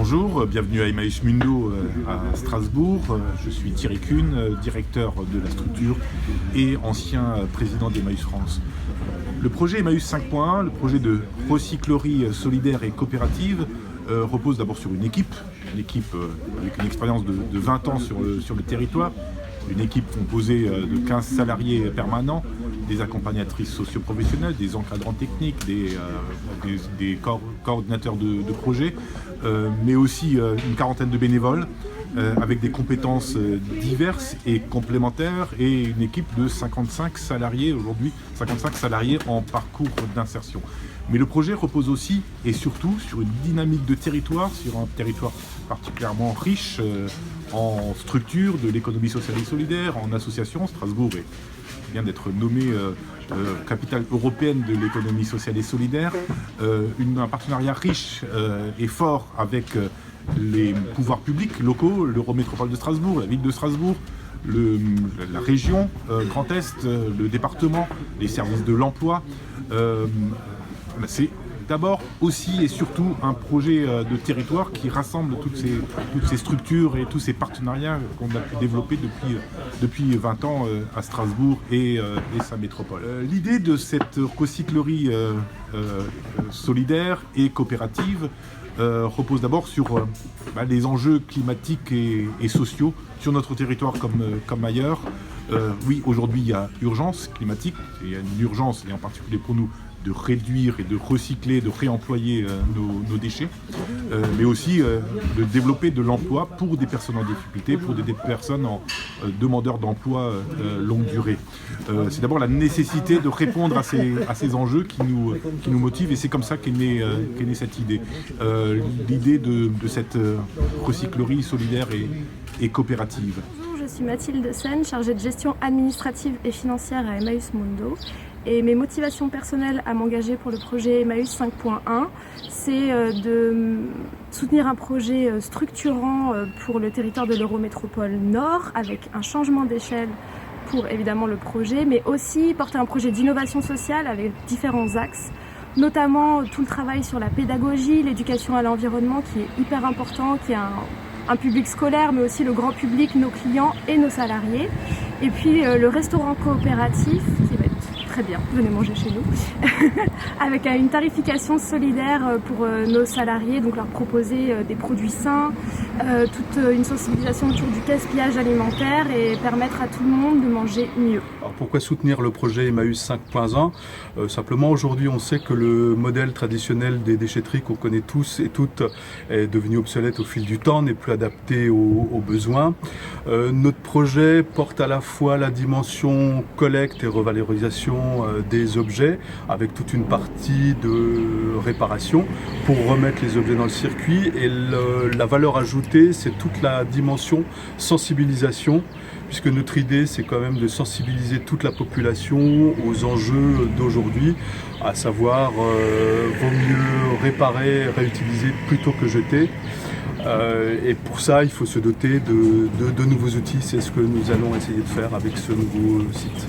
Bonjour, bienvenue à Emmaüs Mundo à Strasbourg. Je suis Thierry Kuhn, directeur de la structure et ancien président d'Emmaüs France. Le projet Emmaüs 5.1, le projet de recyclerie solidaire et coopérative, repose d'abord sur une équipe avec une expérience de 20 ans sur le territoire, une équipe composée de 15 salariés permanents, des accompagnatrices socio-professionnelles, des encadrants techniques, des coordinateurs de projets, mais aussi une quarantaine de bénévoles avec des compétences diverses et complémentaires, et une équipe de 55 salariés aujourd'hui, 55 salariés en parcours d'insertion. Mais le projet repose aussi et surtout sur une dynamique de territoire, sur un territoire particulièrement riche en structures de l'économie sociale et solidaire, en associations. Strasbourg vient d'être nommée capitale européenne de l'économie sociale et solidaire. Un partenariat riche et fort avec les pouvoirs publics locaux, l'Eurométropole de Strasbourg, la ville de Strasbourg, la région Grand Est, le département, les services de l'emploi. C'est d'abord aussi et surtout un projet de territoire qui rassemble toutes ces structures et tous ces partenariats qu'on a pu développer depuis 20 ans à Strasbourg et sa métropole. L'idée de cette recyclerie solidaire et coopérative repose d'abord sur les enjeux climatiques et sociaux sur notre territoire comme ailleurs. Oui, aujourd'hui il y a urgence climatique, il y a une urgence, et en particulier pour nous, de réduire et de recycler, de réemployer nos déchets, mais aussi de développer de l'emploi pour des personnes en difficulté, pour des personnes demandeurs d'emploi longue durée. C'est d'abord la nécessité de répondre à ces enjeux qui nous motivent, et c'est comme ça qu'est née cette idée. L'idée de cette recyclerie solidaire et coopérative. Bonjour, je suis Mathilde Sen, chargée de gestion administrative et financière à Emmaüs Mundo. Et mes motivations personnelles à m'engager pour le projet Emmaüs 5.1, c'est de soutenir un projet structurant pour le territoire de l'Eurométropole Nord, avec un changement d'échelle pour évidemment le projet, mais aussi porter un projet d'innovation sociale avec différents axes, notamment tout le travail sur la pédagogie, l'éducation à l'environnement qui est hyper important, qui est un public scolaire, mais aussi le grand public, nos clients et nos salariés. Et puis le restaurant coopératif qui va être très bien, venez manger chez nous, avec une tarification solidaire pour nos salariés, donc leur proposer des produits sains, toute une sensibilisation autour du gaspillage alimentaire et permettre à tout le monde de manger mieux. Alors pourquoi soutenir le projet Emmaüs 5.1 ? Simplement, aujourd'hui, on sait que le modèle traditionnel des déchetteries qu'on connaît tous et toutes est devenu obsolète au fil du temps, n'est plus adapté aux besoins. Notre projet porte à la fois la dimension collecte et revalorisation des objets, avec toute une partie de réparation pour remettre les objets dans le circuit, et la valeur ajoutée, c'est toute la dimension sensibilisation, puisque notre idée, c'est quand même de sensibiliser toute la population aux enjeux d'aujourd'hui, à savoir vaut mieux réparer, réutiliser plutôt que jeter. Et pour ça, il faut se doter de nouveaux outils. C'est ce que nous allons essayer de faire avec ce nouveau site.